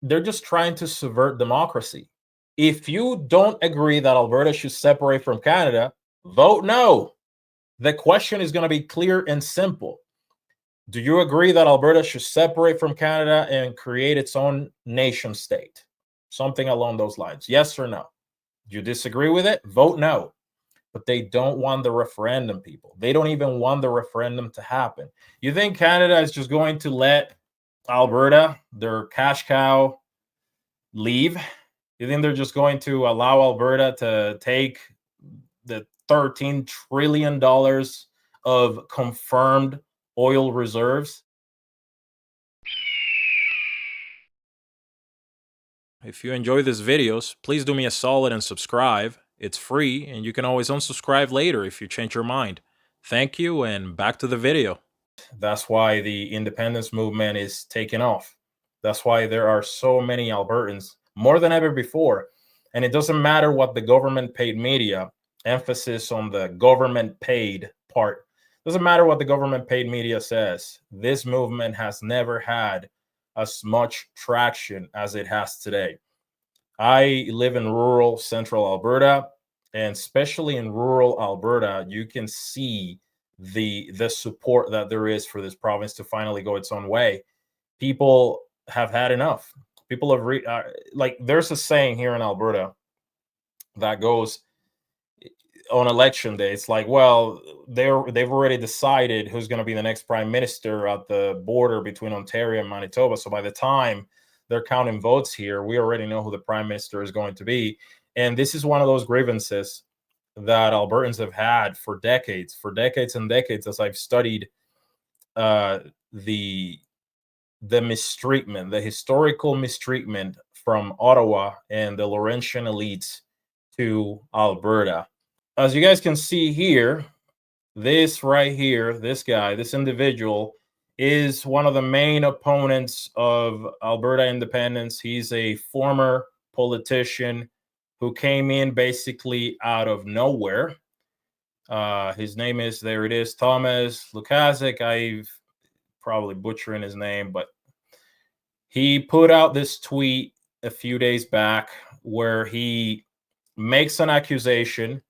they're just trying to subvert democracy. If you don't agree that Alberta should separate from Canada, vote no. The question is going to be clear and simple. Do you agree that Alberta should separate from Canada and create its own nation state? Something along those lines. Yes or no? Do you disagree with it? Vote no. But they don't want the referendum, people. They don't even want the referendum to happen. You think Canada is just going to let Alberta, their cash cow, leave? You think they're just going to allow Alberta to take the $13 trillion of confirmed oil reserves? If you enjoy these videos, please do me a solid and subscribe. It's free, and you can always unsubscribe later if you change your mind. Thank you, and back to the video. That's why the independence movement is taking off. That's why there are so many Albertans, more than ever before. And it doesn't matter what the government paid media, emphasis on the government paid part. Doesn't matter what the government paid media says. This movement has never had as much traction as it has today. I live in rural central Alberta, and especially in rural Alberta, you can see the support that there is for this province to finally go its own way. People have had enough. People have like there's a saying here in Alberta that goes on election day. It's like, well, they've already decided who's going to be the next prime minister at the border between Ontario and Manitoba. So by the time they're counting votes here, we already know who the prime minister is going to be. And this is one of those grievances that Albertans have had for decades and decades, as I've studied the mistreatment, the historical mistreatment from Ottawa and the Laurentian elites to Alberta. As you guys can see here, this right here, this guy, this individual is one of the main opponents of Alberta independence. He's a former politician who came in basically out of nowhere. His name is, there it is, Thomas Lukaszek. I've probably butchering his name, but he put out this tweet a few days back where he makes an accusation,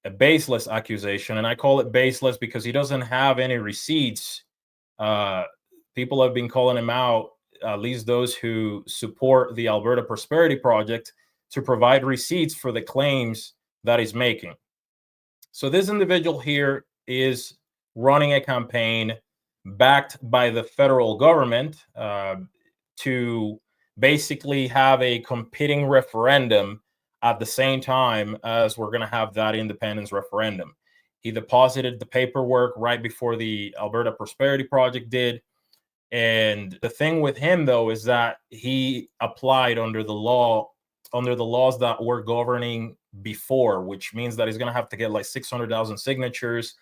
a baseless accusation, and I call it baseless because he doesn't have any receipts. People have been calling him out, at least those who support the Alberta Prosperity Project, to provide receipts for the claims that he's making. So this individual here is running a campaign backed by the federal government to basically have a competing referendum at the same time as we're going to have that independence referendum. He deposited the paperwork right before the Alberta Prosperity Project did. And the thing with him, though, is that he applied under the laws that were governing before, which means that he's going to have to get like 600,000 signatures,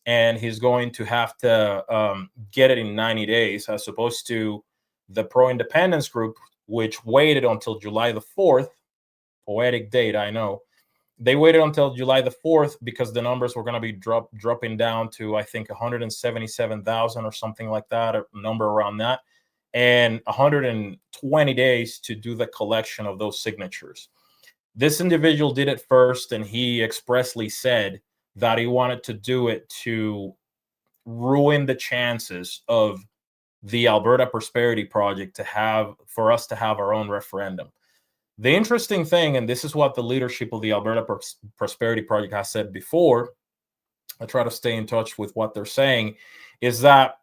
and he's going to have to get it in 90 days, as opposed to the pro-independence group, which waited until July the 4th. Poetic date, I know. They waited until July the 4th because the numbers were going to be dropping down to, I think, 177,000 or something like that, a number around that, and 120 days to do the collection of those signatures. This individual did it first, and he expressly said that he wanted to do it to ruin the chances of the Alberta Prosperity Project for us to have our own referendum. The interesting thing, and this is what the leadership of the Alberta Prosperity Project has said before, I try to stay in touch with what they're saying, is that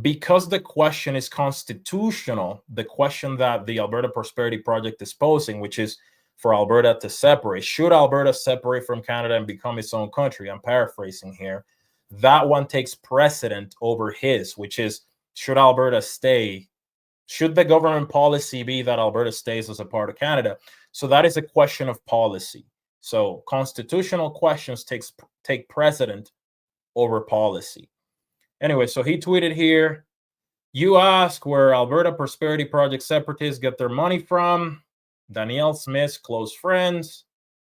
because the question is constitutional, the question that the Alberta Prosperity Project is posing, which is for Alberta to separate, should Alberta separate from Canada and become its own country? I'm paraphrasing here. That one takes precedent over his, which is, should Alberta stay? Should the government policy be that Alberta stays as a part of Canada? So that is a question of policy. So constitutional questions take precedent over policy. Anyway, so he tweeted here, you ask where Alberta Prosperity Project separatists get their money from. Danielle Smith's close friends,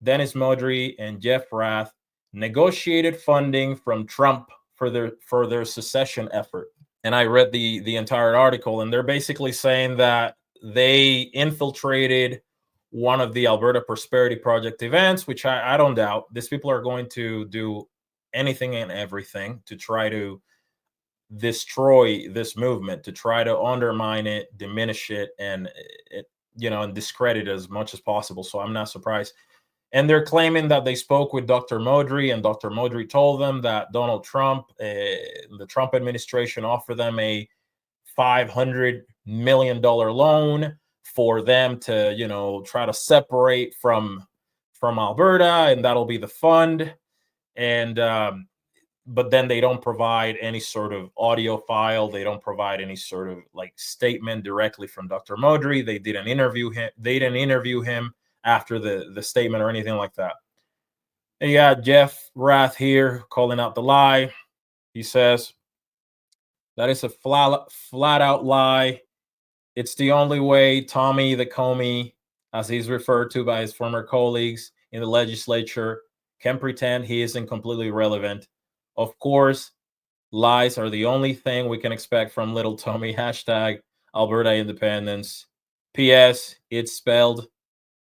Dennis Modry and Jeff Rath, negotiated funding from Trump for their secession effort. And I read the entire article, and they're basically saying that they infiltrated one of the Alberta Prosperity Project events, which I don't doubt. These people are going to do anything and everything to try to destroy this movement, to try to undermine it, diminish it, and and discredit it as much as possible. So I'm not surprised. And they're claiming that they spoke with Dr. Modry, and Dr. Modry told them that Donald Trump, the Trump administration, offered them a $500 million loan for them to, try to separate from Alberta, and that'll be the fund. And but then they don't provide any sort of audio file. They don't provide any sort of like statement directly from Dr. Modry. They didn't interview him. They didn't interview him after the statement or anything like that. And you got Jeff Rath here calling out the lie. He says that is a flat out lie. It's the only way Tommy the Comey, as he's referred to by his former colleagues in the legislature, can pretend he isn't completely irrelevant. Of course, lies are the only thing we can expect from little Tommy. Hashtag Alberta independence. P.S. It's spelled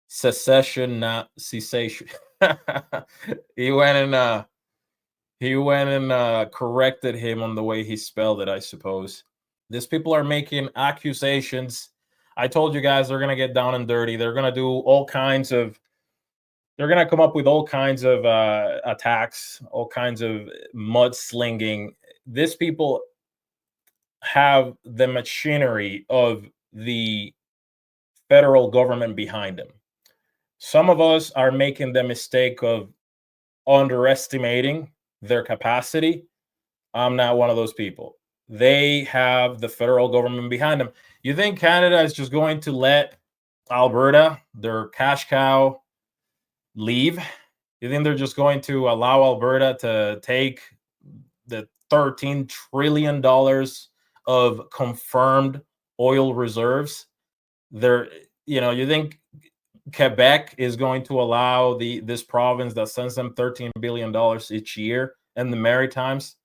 secession, not cessation. He went and corrected him on the way he spelled it, I suppose. These people are making accusations. I told you guys they're going to get down and dirty. They're going to do all kinds of, they're going to come up with all kinds of attacks, all kinds of mudslinging. These people have the machinery of the federal government behind them. Some of us are making the mistake of underestimating their capacity. I'm not one of those people. They have the federal government behind them. You think Canada is just going to let Alberta, their cash cow, leave? You think they're just going to allow Alberta to take the $13 trillion of confirmed oil reserves? You think Quebec is going to allow this province that sends them $13 billion each year, and the Maritimes,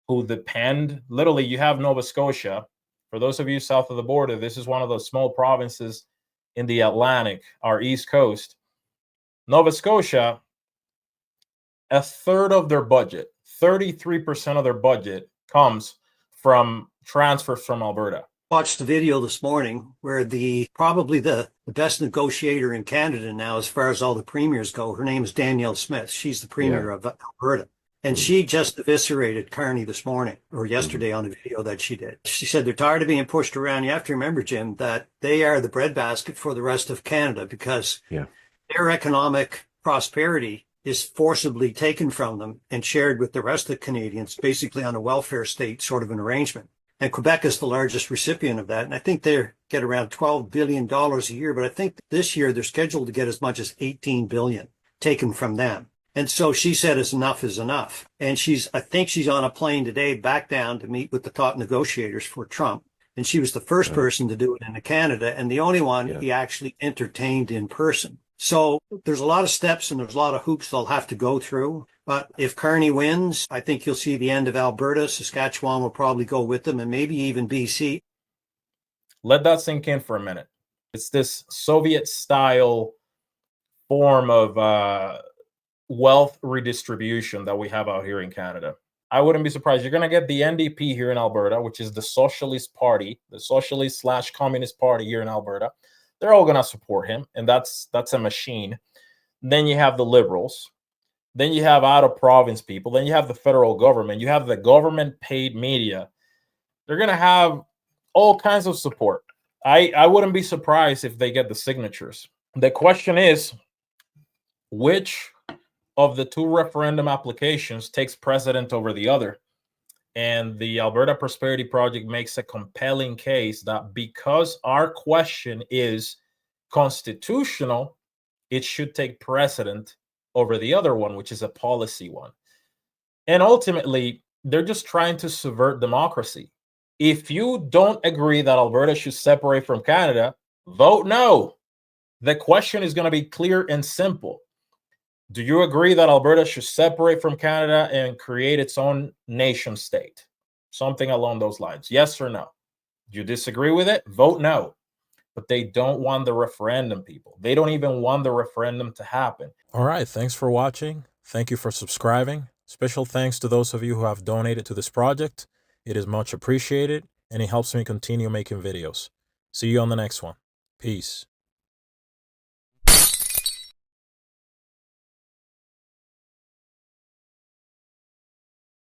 who depend, literally, you have Nova Scotia. For those of you south of the border, this is one of those small provinces in the Atlantic, our east coast. Nova Scotia, a third of their budget, 33% of their budget comes from transfers from Alberta. Watched the video this morning where probably the best negotiator in Canada now, as far as all the premiers go, her name is Danielle Smith. She's the premier of Alberta. And she just eviscerated Carney this morning or yesterday on a video that she did. She said they're tired of being pushed around. You have to remember, Jim, that they are the breadbasket for the rest of Canada because their economic prosperity is forcibly taken from them and shared with the rest of the Canadians, basically on a welfare state sort of an arrangement. And Quebec is the largest recipient of that. And I think they get around $12 billion a year. But I think this year they're scheduled to get as much as $18 billion taken from them. And so she said enough is enough. And I think she's on a plane today back down to meet with the top negotiators for Trump. And she was the first person to do it in Canada and the only one he actually entertained in person. So there's a lot of steps and there's a lot of hoops they'll have to go through. But if Carney wins, I think you'll see the end of Alberta. Saskatchewan will probably go with them, and maybe even BC. Let that sink in for a minute. It's this Soviet-style form of wealth redistribution that we have out here in Canada. I wouldn't be surprised. You're going to get the NDP here in Alberta, which is the Socialist Party, the Socialist/Communist Party here in Alberta. They're all going to support him, and that's a machine. Then you have the Liberals. Then you have out-of-province people. Then you have the federal government. You have the government-paid media. They're going to have all kinds of support. I wouldn't be surprised if they get the signatures. The question is, which of the two referendum applications takes precedent over the other? And the Alberta Prosperity Project makes a compelling case that because our question is constitutional, it should take precedent over the other one, which is a policy one. And ultimately, they're just trying to subvert democracy. If you don't agree that Alberta should separate from Canada, vote no. The question is going to be clear and simple. Do you agree that Alberta should separate from Canada and create its own nation state? Something along those lines. Yes or no? Do you disagree with it? Vote no. but they don't want the referendum, people. They don't even want the referendum to happen. All right, thanks for watching. Thank you for subscribing. Special thanks to those of you who have donated to this project. It is much appreciated, and it helps me continue making videos. See you on the next one. Peace.